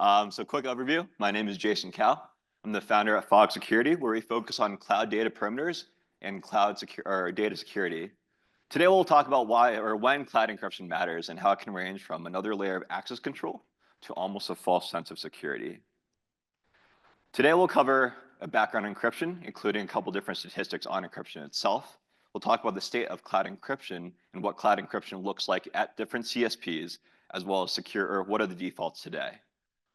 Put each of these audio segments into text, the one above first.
So quick overview. My name is Jason Cow. I'm the founder at Fog Security, where we focus on cloud data perimeters and data security. Today we'll talk about why or when cloud encryption matters and how it can range from another layer of access control to almost a false sense of security. Today we'll cover a background on encryption, including a couple different statistics on encryption itself. We'll talk about the state of cloud encryption and what cloud encryption looks like at different CSPs, as well as what are the defaults today.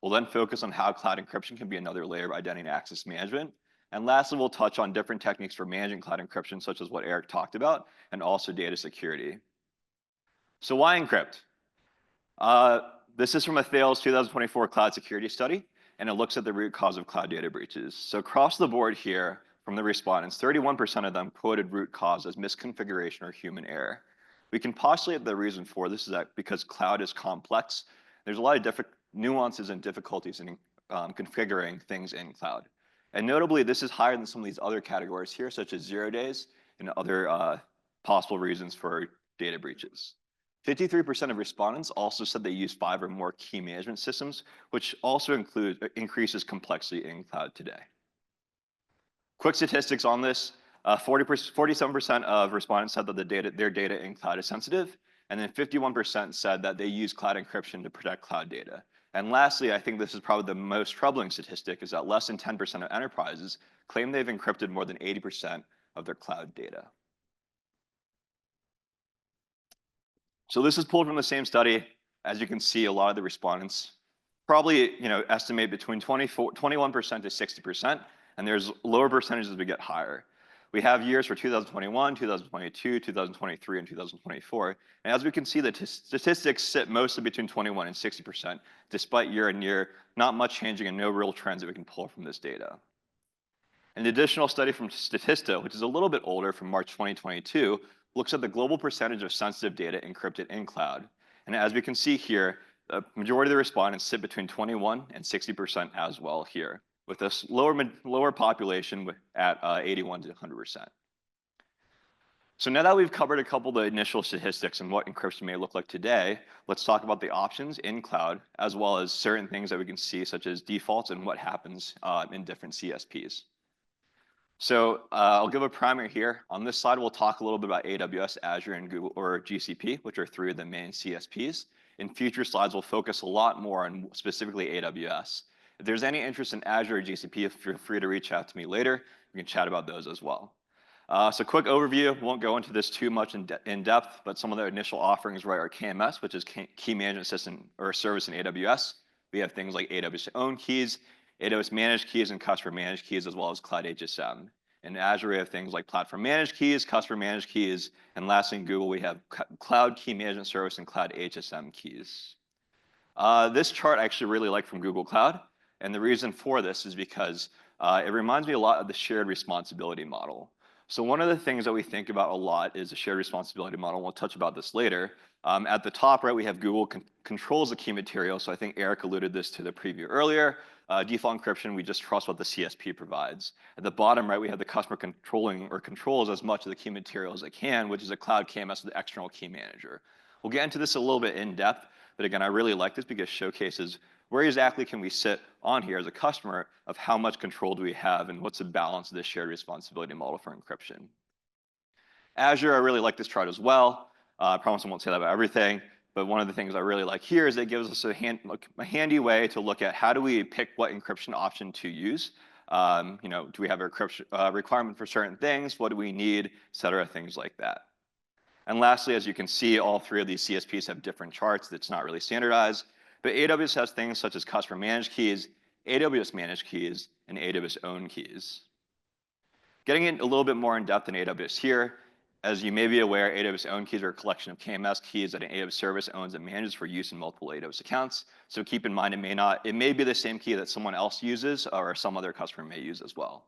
We'll then focus on how cloud encryption can be another layer of identity and access management. And lastly, we'll touch on different techniques for managing cloud encryption, such as what Eric talked about, and also data security. So why Encrypt? This is from a Thales 2024 cloud security study, and it looks at the root cause of cloud data breaches. So across the board here, from the respondents, 31% of them quoted root cause as misconfiguration or human error. We can postulate the reason for this is that because cloud is complex, there's a lot of different nuances and difficulties in configuring things in cloud. And notably, this is higher than some of these other categories here, such as 0 days and other possible reasons for data breaches. 53% of respondents also said they use 5 or more key management systems, which also increases complexity in cloud today. Quick statistics on this. 47% of respondents said that their data in cloud is sensitive, and then 51% said that they use cloud encryption to protect cloud data. And lastly, I think this is probably the most troubling statistic, is that less than 10% of enterprises claim they've encrypted more than 80% of their cloud data. So this is pulled from the same study. As you can see, a lot of the respondents probably estimate between 21% to 60%, and there's lower percentages as we get higher. We have years for 2021, 2022, 2023, and 2024. And as we can see, the statistics sit mostly between 21 and 60%, despite year and year, not much changing and no real trends that we can pull from this data. An additional study from Statista, which is a little bit older, from March 2022, looks at the global percentage of sensitive data encrypted in cloud. And as we can see here, the majority of the respondents sit between 21 and 60% as well here, with a lower population at 81 to 100%. So now that we've covered a couple of the initial statistics and what encryption may look like today, let's talk about the options in cloud, as well as certain things that we can see, such as defaults and what happens in different CSPs. So I'll give a primer here. On this slide, we'll talk a little bit about AWS, Azure, and Google or GCP, which are 3 of the main CSPs. In future slides, we'll focus a lot more on specifically AWS. If there's any interest in Azure or GCP, feel free to reach out to me later. We can chat about those as well. So quick overview, won't go into this too much in depth, but some of the initial offerings are KMS, which is Key Management System or Service in AWS. We have things like AWS Own Keys, AWS Managed Keys, and Customer Managed Keys, as well as Cloud HSM. In Azure, we have things like Platform Managed Keys, Customer Managed Keys, and lastly in Google, we have Cloud Key Management Service and Cloud HSM Keys. This chart I actually really like from Google Cloud, and the reason for this is because it reminds me a lot of the shared responsibility model. So one of the things that we think about a lot is the shared responsibility model, and we'll touch about this later. At the top, we have Google controls the key material, so I think Eric alluded this to the preview earlier. Default encryption, we just trust what the CSP provides. At the bottom, we have the customer controls as much of the key material as it can, which is a cloud KMS with the external key manager. We'll get into this a little bit in depth, but again, I really like this because it showcases where exactly can we sit on here as a customer of how much control do we have and what's the balance of this shared responsibility model for encryption. Azure, I really like this chart as well. I promise I won't say that about everything, but one of the things I really like here is it gives us a handy way to look at how do we pick what encryption option to use. Do we have a encryption requirement for certain things? What do we need, et cetera, things like that. And lastly, as you can see, all 3 of these CSPs have different charts that's not really standardized. But AWS has things such as Customer Managed Keys, AWS Managed Keys, and AWS Own Keys. Getting in a little bit more in depth in AWS here, as you may be aware, AWS Own Keys are a collection of KMS keys that an AWS service owns and manages for use in multiple AWS accounts. So keep in mind, it may be the same key that someone else uses or some other customer may use as well.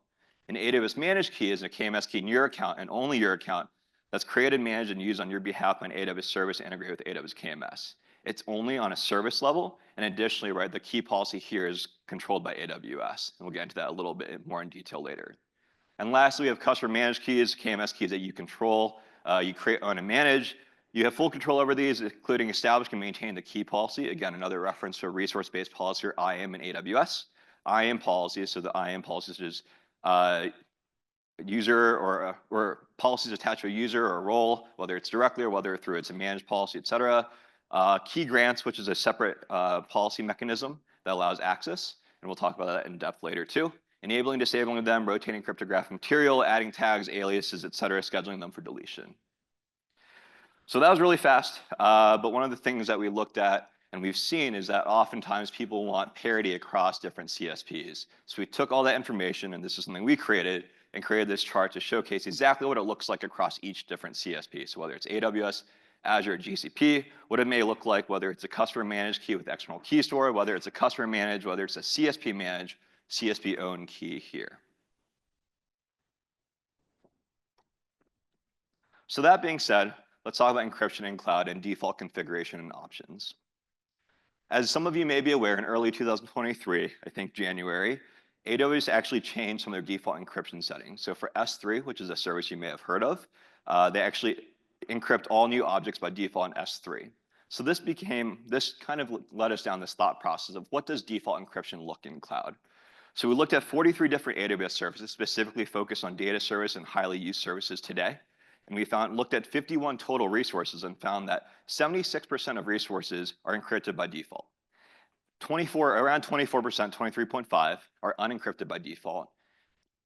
An AWS Managed Key is a KMS key in your account and only your account that's created, managed, and used on your behalf by an AWS service integrated with AWS KMS. It's only on a service level, and additionally, the key policy here is controlled by AWS, and we'll get into that a little bit more in detail later. And lastly, we have Customer Managed Keys, KMS keys that you control, you create, own, and manage. You have full control over these, including establishing and maintaining the key policy. Again, another reference to a resource-based policy or IAM in AWS. IAM policies, so the IAM policies is user or policies attached to a user or a role, whether it's directly or whether through it's a managed policy, et cetera. Key grants, which is a separate policy mechanism that allows access, and we'll talk about that in depth later too. Enabling, disabling them, rotating cryptographic material, adding tags, aliases, et cetera, scheduling them for deletion. So that was really fast, but one of the things that we looked at and we've seen is that oftentimes people want parity across different CSPs. So we took all that information, and this is something we created, and created this chart to showcase exactly what it looks like across each different CSP. So whether it's AWS, Azure, GCP, what it may look like, whether it's a customer managed key with external key store, whether it's a customer managed, whether it's a CSP managed, CSP owned key here. So that being said, let's talk about encryption in cloud and default configuration and options. As some of you may be aware, in early 2023, I think January, AWS actually changed some of their default encryption settings. So for S3, which is a service you may have heard of, they actually encrypt all new objects by default in S3. So this kind of led us down this thought process of what does default encryption look in cloud? So we looked at 43 different AWS services, specifically focused on data service and highly used services today. And we looked at 51 total resources and found that 76% of resources are encrypted by default. Around 24%, 23.5, are unencrypted by default.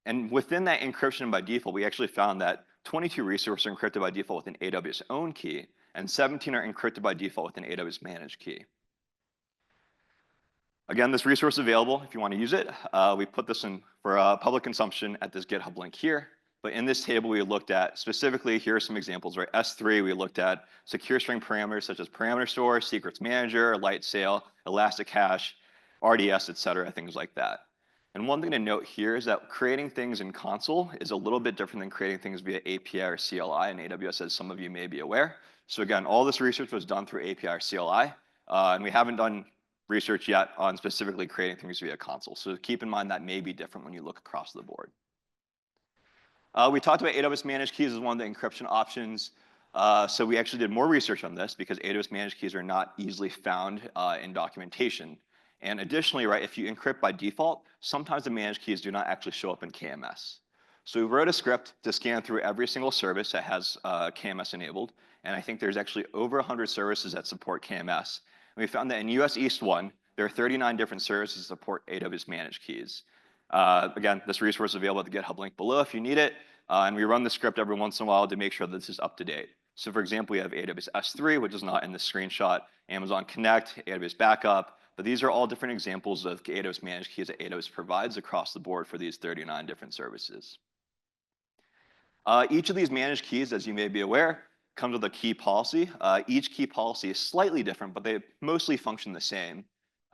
And within that encryption by default, we actually found that 22 resources are encrypted by default with an AWS owned key, and 17 are encrypted by default with an AWS managed key. Again, this resource is available if you want to use it. We put this in for public consumption at this GitHub link here. But in this table, we looked at specifically, here are some examples, right? S3, we looked at secure string parameters such as parameter store, secrets manager, light sail, elastic hash, RDS, et cetera, things like that. And one thing to note here is that creating things in console is a little bit different than creating things via API or CLI in AWS, as some of you may be aware. So again, all this research was done through API or CLI, and we haven't done research yet on specifically creating things via console. So keep in mind that may be different when you look across the board. We talked about AWS managed keys as one of the encryption options. So we actually did more research on this because AWS managed keys are not easily found in documentation. And additionally, right, if you encrypt by default, sometimes the managed keys do not actually show up in KMS. So we wrote a script to scan through every single service that has KMS enabled. And I think there's actually over 100 services that support KMS. And we found that in US East 1, there are 39 different services that support AWS managed keys. Again, this resource is available at the GitHub link below if you need it. And we run the script every once in a while to make sure that this is up to date. So for example, we have AWS S3, which is not in the screenshot, Amazon Connect, AWS Backup, but these are all different examples of AWS managed keys that AWS provides across the board for these 39 different services. Each of these managed keys, as you may be aware, comes with a key policy. Each key policy is slightly different, but they mostly function the same.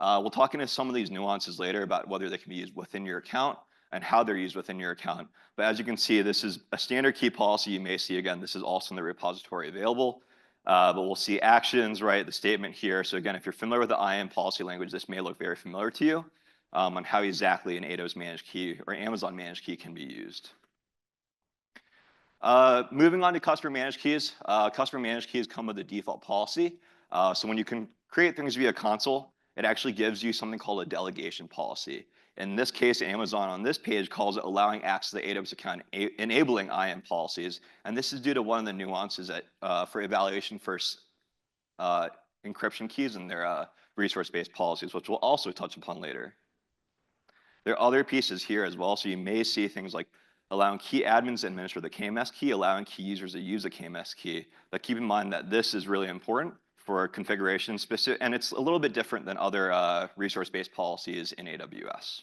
We'll talk into some of these nuances later about whether they can be used within your account and how they're used within your account. But as you can see, this is a standard key policy you may see. Again, this is also in the repository available. But we'll see actions, right, the statement here. So again, if you're familiar with the IAM policy language, this may look very familiar to you on how exactly an AWS managed key or Amazon managed key can be used. Moving on to customer managed keys. Customer managed keys come with a default policy. So when you can create things via console, it actually gives you something called a delegation policy. In this case, Amazon on this page calls it allowing access to the AWS account, enabling IAM policies. And this is due to one of the nuances that, for evaluation for encryption keys and their resource-based policies, which we'll also touch upon later. There are other pieces here as well. So you may see things like allowing key admins to administer the KMS key, allowing key users to use the KMS key. But keep in mind that this is really important for configuration specific, and it's a little bit different than other resource-based policies in AWS.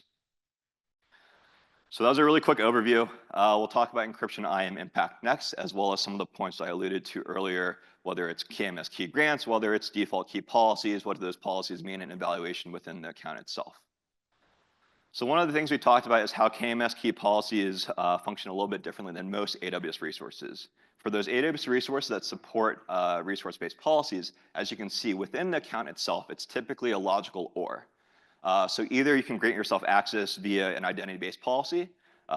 So that was a really quick overview. We'll talk about encryption IAM impact next, as well as some of the points I alluded to earlier, whether it's KMS key grants, whether it's default key policies, what do those policies mean in evaluation within the account itself. So one of the things we talked about is how KMS key policies function a little bit differently than most AWS resources. For those AWS resources that support resource-based policies, as you can see within the account itself, it's typically a logical OR. So either you can grant yourself access via an identity-based policy,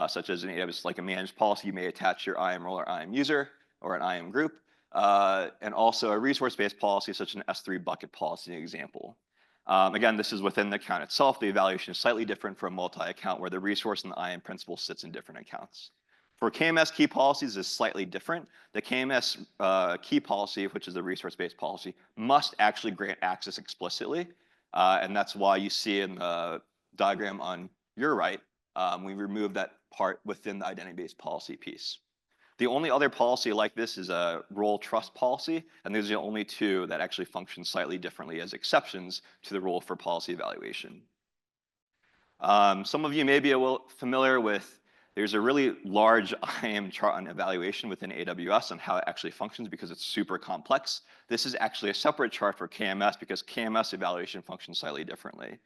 such as an AWS like a managed policy, you may attach your IAM role or IAM user or an IAM group, and also a resource-based policy such as an S3 bucket policy, an example. Again, this is within the account itself. The evaluation is slightly different from multi-account where the resource and the IAM principal sits in different accounts. For KMS key policies is slightly different. The KMS key policy, which is a resource-based policy, must actually grant access explicitly. And that's why you see in the diagram on your right, we remove that part within the identity-based policy piece. The only other policy like this is a role trust policy, and these are the only two that actually function slightly differently as exceptions to the rule for policy evaluation. Some of you may be familiar with, there's a really large IAM chart on evaluation within AWS on how it actually functions because it's super complex. This is actually a separate chart for KMS because KMS evaluation functions slightly differently.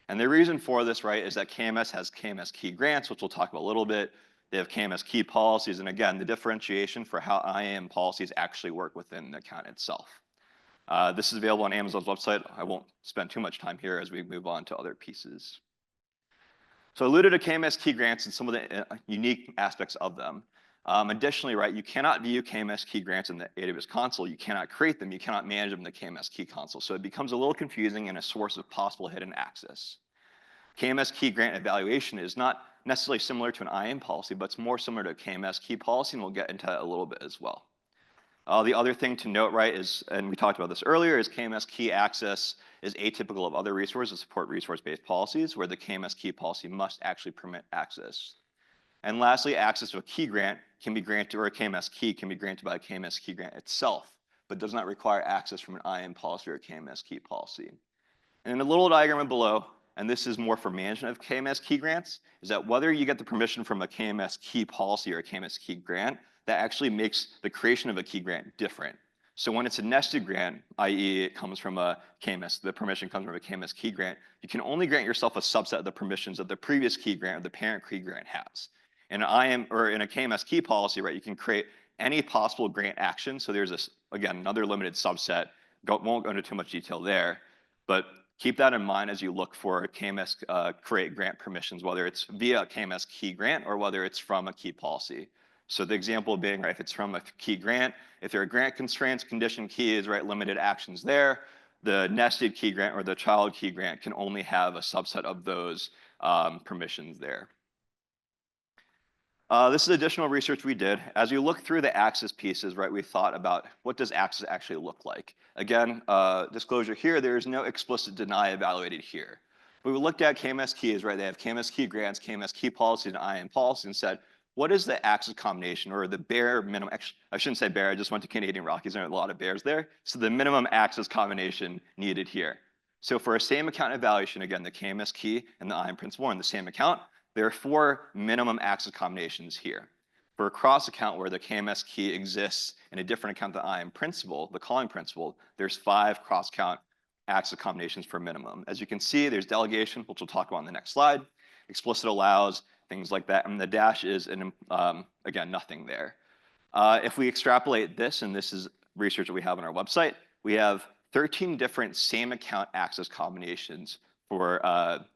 And the reason for this, right, is that KMS has KMS Key Grants, which we'll talk about a little bit. They have KMS Key Policies, and again, the differentiation for how IAM policies actually work within the account itself. This is available on Amazon's website. I won't spend too much time here as we move on to other pieces. So I alluded to KMS Key Grants and some of the unique aspects of them. Additionally, right, you cannot view KMS Key Grants in the AWS console. You cannot create them. You cannot manage them in the KMS Key console. So it becomes a little confusing and a source of possible hidden access. KMS Key Grant evaluation is not necessarily similar to an IAM policy, but it's more similar to a KMS Key policy, and we'll get into that a little bit as well. The other thing to note, right, is, and we talked about this earlier, is KMS Key access is atypical of other resources that support resource-based policies, where the KMS Key policy must actually permit access. And lastly, access to a key grant can be granted, or a KMS key can be granted by a KMS Key Grant itself, but does not require access from an IAM policy or a KMS Key policy. And in the little diagram below, and this is more for management of KMS Key Grants, is that whether you get the permission from a KMS Key policy or a KMS Key Grant, that actually makes the creation of a key grant different. So when it's a nested grant, i.e. it comes from a KMS, the permission comes from a KMS Key Grant, you can only grant yourself a subset of the permissions that the previous key grant or the parent key grant has. In an IAM or in a KMS Key policy, right, you can create any possible grant action. So there's this, again, another limited subset. Won't go into too much detail there, but keep that in mind as you look for KMS create grant permissions, whether it's via a KMS Key Grant or whether it's from a key policy. So the example being, right, if it's from a key grant, if there are grant constraints, condition keys, right, limited actions there, the nested key grant or the child key grant can only have a subset of those permissions there. This is additional research we did. As you look through the access pieces, right, we thought about what does access actually look like. Again, disclosure here, there is no explicit deny evaluated here. But we looked at KMS keys, right, they have KMS Key Grants, KMS Key Policies, and IAM policy, and said, what is the access combination or the bare minimum, actually, I shouldn't say bare, I just went to Canadian Rockies, there are a lot of bears there. So the minimum access combination needed here. So for a same account evaluation, again, the KMS key and the IAM principal are in the same account, there are 4 minimum access combinations here. For a cross account where the KMS key exists in a different account than the IAM principal, the calling principal, there's 5 cross account access combinations for minimum. As you can see, there's delegation, which we'll talk about on the next slide. Explicit allows, things like that, and the dash is, again, nothing there. If we extrapolate this, and this is research that we have on our website, we have 13 different same account access combinations for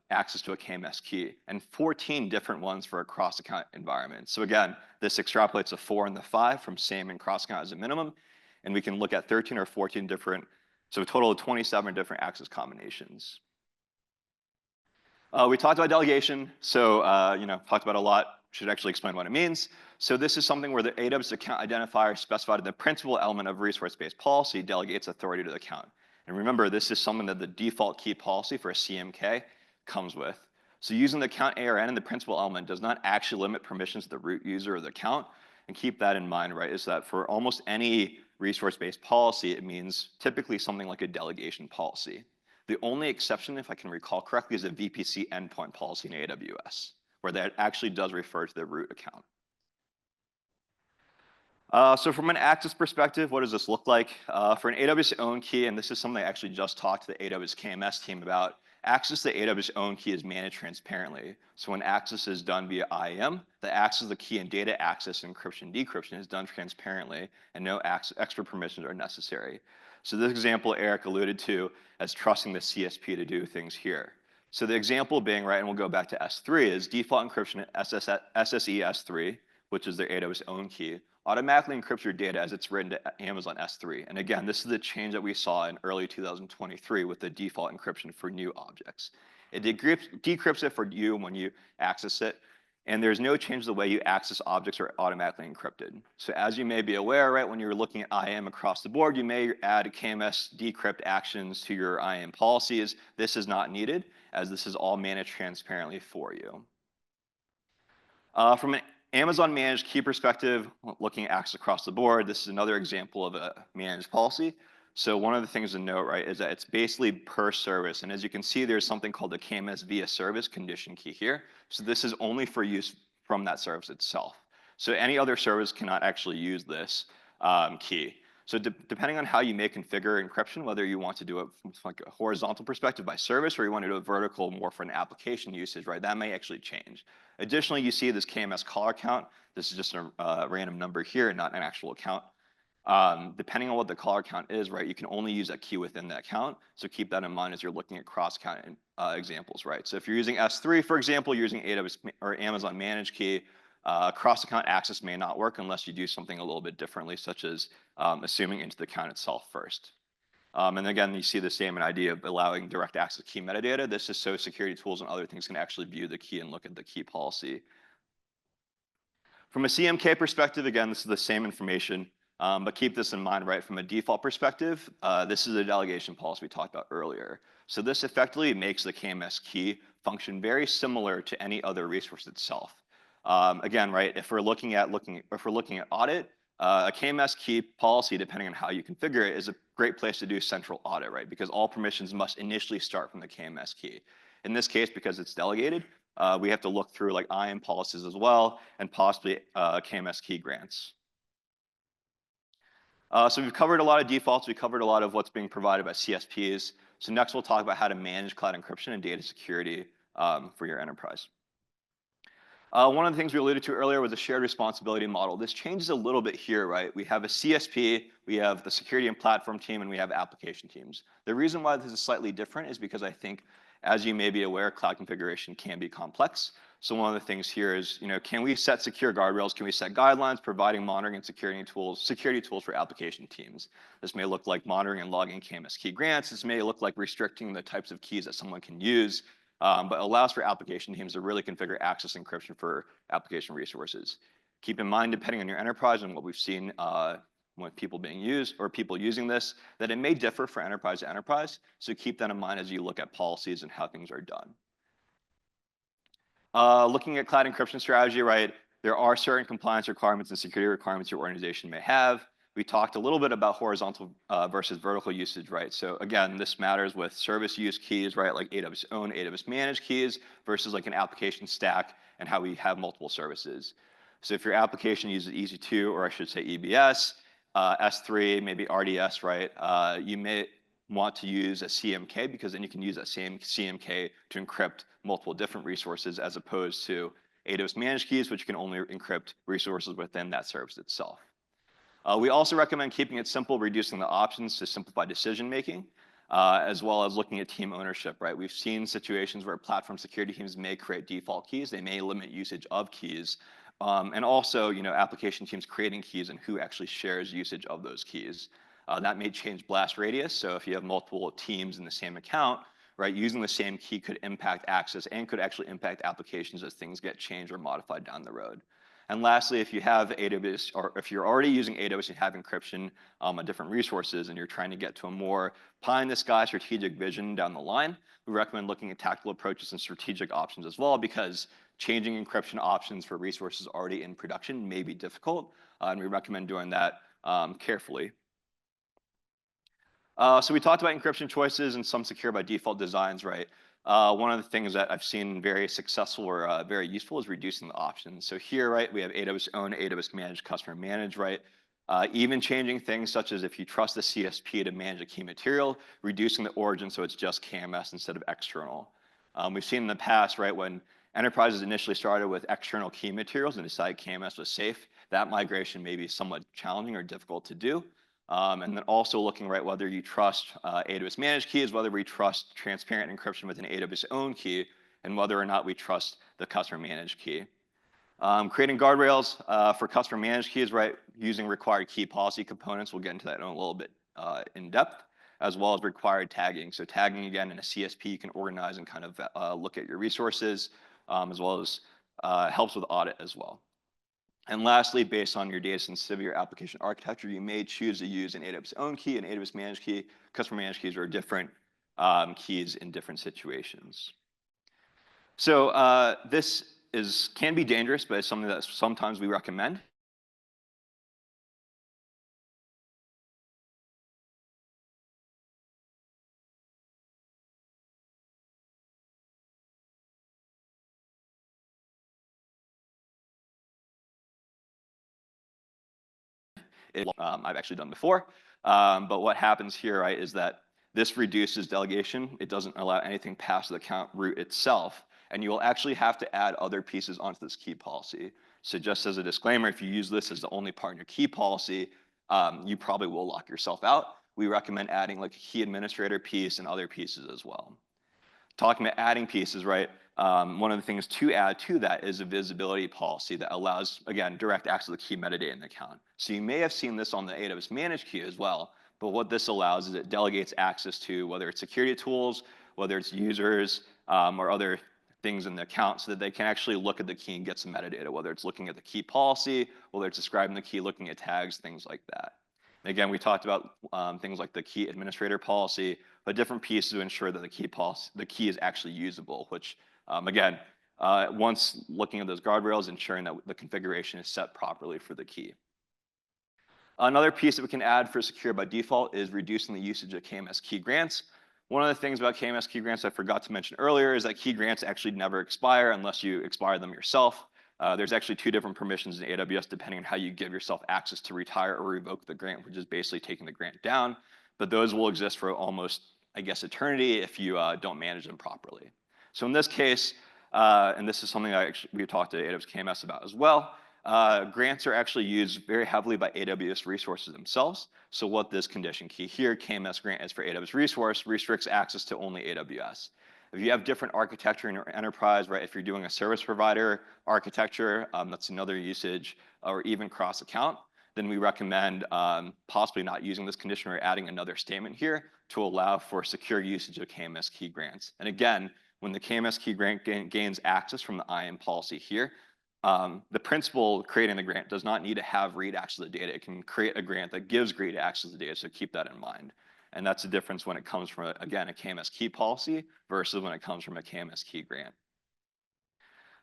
access to a KMS key, and 14 different ones for a cross account environment. So again, this extrapolates a 4 and the 5 from same and cross account as a minimum, and we can look at 13 or 14 different, so a total of 27 different access combinations. We talked about delegation, so talked about a lot. Should actually explain what it means. So this is something where the AWS account identifier specified in the principal element of resource-based policy delegates authority to the account. And remember, this is something that the default key policy for a CMK comes with. So using the account ARN in the principal element does not actually limit permissions to the root user of the account. And keep that in mind, right, is that for almost any resource-based policy, it means typically something like a delegation policy. The only exception, if I can recall correctly, is a VPC endpoint policy in AWS, where that actually does refer to the root account. So from an access perspective, what does this look like? For an AWS own key, and this is something I actually just talked to the AWS KMS team about, access to the AWS own key is managed transparently. So when access is done via IAM, the access of the key and data access, encryption, decryption is done transparently, and no extra permissions are necessary. So this example Eric alluded to as trusting the CSP to do things here. So the example being, right, and we'll go back to S3, is default encryption at SSE S3, which is their AWS own key, automatically encrypts your data as it's written to Amazon S3. And again, this is the change that we saw in early 2023 with the default encryption for new objects. It decrypts it for you when you access it, and there's no change to the way you access objects are automatically encrypted. So as you may be aware, right, when you're looking at IAM across the board, you may add KMS decrypt actions to your IAM policies. This is not needed, as this is all managed transparently for you. From an Amazon managed key perspective, looking at access across the board, this is another example of a managed policy. So one of the things to note, right, is that it's basically per service. And as you can see, there's something called the KMS via service condition key here. So this is only for use from that service itself. So any other service cannot actually use this key. So depending on how you may configure encryption, whether you want to do it from like a horizontal perspective by service or you want to do a vertical more for an application usage, right, that may actually change. Additionally, you see this KMS caller count. This is just a random number here, not an actual account. Depending on what the caller count is, right, you can only use that key within that count. So keep that in mind as you're looking at cross-count examples, right? So if you're using S3, for example, you're using AWS or Amazon Managed Key, cross-account access may not work unless you do something a little bit differently, such as assuming into the account itself first. And again, you see the same idea of allowing direct access key metadata. This is so security tools and other things can actually view the key and look at the key policy. From a CMK perspective, again, this is the same information, but keep this in mind, right? From a default perspective, this is a delegation policy we talked about earlier. So this effectively makes the KMS key function very similar to any other resource itself. Again, right, if we're looking at audit, a KMS key policy, depending on how you configure it, is a great place to do central audit, right? Because all permissions must initially start from the KMS key. In this case, because it's delegated, we have to look through like IAM policies as well, and possibly KMS Key Grants. So we've covered a lot of defaults. We covered a lot of what's being provided by CSPs. So next we'll talk about how to manage cloud encryption and data security for your enterprise. One of the things we alluded to earlier was a shared responsibility model. This changes a little bit here, right? We have a CSP, we have the security and platform team, and we have application teams. The reason why this is slightly different is because I think, as you may be aware, cloud configuration can be complex. So one of the things here is, can we set secure guardrails? Can we set guidelines providing monitoring and security tools for application teams? This may look like monitoring and logging KMS key grants. This may look like restricting the types of keys that someone can use, but allows for application teams to really configure access encryption for application resources. Keep in mind, depending on your enterprise and what we've seen with people being used or people using this, that it may differ for enterprise to enterprise. So keep that in mind as you look at policies and how things are done. Looking at cloud encryption strategy, right? There are certain compliance requirements and security requirements your organization may have. We talked a little bit about horizontal versus vertical usage, right? So again, this matters with service use keys, right? Like AWS own, AWS managed keys versus like an application stack and how we have multiple services. So if your application uses EC2, or I should say EBS, S3, maybe RDS, right? You may want to use a CMK because then you can use that same CMK to encrypt multiple different resources as opposed to AWS managed keys, which can only encrypt resources within that service itself. We also recommend keeping it simple, reducing the options to simplify decision-making, as well as looking at team ownership, right? We've seen situations where platform security teams may create default keys. They may limit usage of keys. And also, application teams creating keys and who actually shares usage of those keys. That may change blast radius. So if you have multiple teams in the same account, right, using the same key could impact access and could actually impact applications as things get changed or modified down the road. And lastly, if you have AWS, or if you're already using AWS and have encryption on different resources and you're trying to get to a more pie-in-the-sky strategic vision down the line, we recommend looking at tactical approaches and strategic options as well, because changing encryption options for resources already in production may be difficult, and we recommend doing that carefully. So we talked about encryption choices and some secure by default designs, right? One of the things that I've seen very successful or very useful is reducing the options. So here, right, we have AWS own, AWS managed, customer managed, right? Even changing things such as if you trust the CSP to manage a key material, reducing the origin so it's just KMS instead of external. We've seen in the past, right, when enterprises initially started with external key materials and decided KMS was safe, that migration may be somewhat challenging or difficult to do. And then also looking, right, whether you trust AWS managed keys, whether we trust transparent encryption with an AWS own key, and whether or not we trust the customer managed key. Creating guardrails for customer managed keys, right? Using required key policy components. We'll get into that in a little bit in depth, as well as required tagging. So tagging, again, in a CSP, you can organize and kind of look at your resources, as well as helps with audit as well. And lastly, based on your data sensitivity or application architecture, you may choose to use an AWS own key, an AWS managed key. Customer managed keys are different keys in different situations. So this can be dangerous, but it's something that sometimes we recommend. I've actually done before. But what happens here, right, is that this reduces delegation. It doesn't allow anything past the account root itself. And you will actually have to add other pieces onto this key policy. So just as a disclaimer, if you use this as the only part in your key policy, you probably will lock yourself out. We recommend adding like a key administrator piece and other pieces as well. Talking about adding pieces, right? One of the things to add to that is a visibility policy that allows, again, direct access to the key metadata in the account. So you may have seen this on the AWS managed key as well, but what this allows is it delegates access to whether it's security tools, whether it's users, or other things in the account so that they can actually look at the key and get some metadata, whether it's looking at the key policy, whether it's describing the key, looking at tags, things like that. And again, we talked about things like the key administrator policy, but different pieces to ensure that the key is actually usable, which again, once looking at those guardrails, ensuring that the configuration is set properly for the key. Another piece that we can add for secure by default is reducing the usage of KMS Key Grants. One of the things about KMS Key Grants I forgot to mention earlier is that key grants actually never expire unless you expire them yourself. There's actually two different permissions in AWS depending on how you give yourself access to retire or revoke the grant, which is basically taking the grant down. But those will exist for almost, I guess, eternity if you don't manage them properly. So in this case, and this is something we talked to AWS KMS about as well, grants are actually used very heavily by AWS resources themselves. So what this condition key here, KMS grant is for AWS resource, restricts access to only AWS. If you have different architecture in your enterprise, right, if you're doing a service provider architecture, that's another usage, or even cross account, then we recommend possibly not using this condition or adding another statement here to allow for secure usage of KMS key grants. And again, when the KMS key grant gains access from the IAM policy here, the principal creating the grant does not need to have read access to the data. It can create a grant that gives read access to the data, so keep that in mind. And that's the difference when it comes from, again, a KMS key policy versus when it comes from a KMS key grant.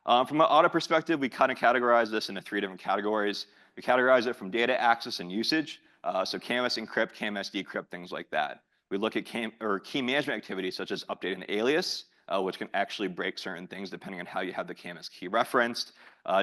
From an audit perspective, we kind of categorize this into 3 different categories. We categorize it from data access and usage, so KMS Encrypt, KMS Decrypt, things like that. We look at key management activities such as updating the alias, which can actually break certain things depending on how you have the KMS key referenced,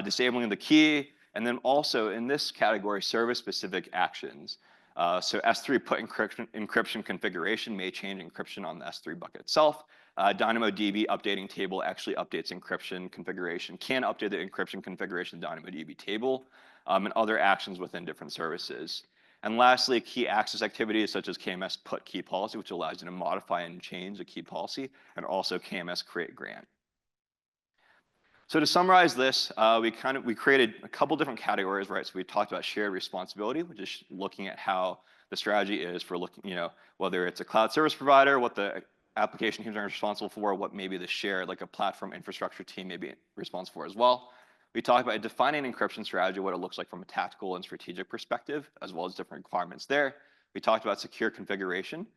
disabling the key, and then also in this category, service-specific actions. So S3 put encryption configuration may change encryption on the S3 bucket itself. DynamoDB updating table actually updates encryption configuration, can update the encryption configuration DynamoDB table, and other actions within different services. And lastly, key access activities such as KMS put key policy, which allows you to modify and change a key policy, and also KMS create grant. So to summarize this, we created a couple different categories, right? So we talked about shared responsibility, which is looking at how the strategy is for looking, whether it's a cloud service provider, what the application teams are responsible for, what maybe the shared, like a platform infrastructure team may be responsible for as well. We talked about defining encryption strategy, what it looks like from a tactical and strategic perspective, as well as different requirements there. We talked about secure configuration,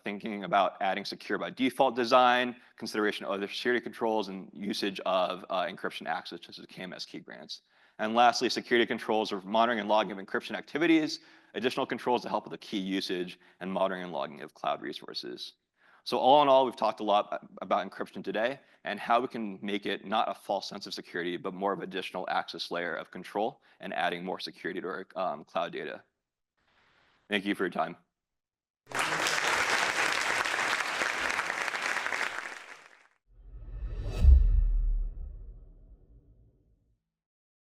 thinking about adding secure by default design, consideration of other security controls, and usage of encryption access, such as KMS key grants. And lastly, security controls of monitoring and logging of encryption activities, additional controls to help with the key usage, and monitoring and logging of cloud resources. So all in all, we've talked a lot about encryption today and how we can make it not a false sense of security, but more of an additional access layer of control and adding more security to our cloud data. Thank you for your time.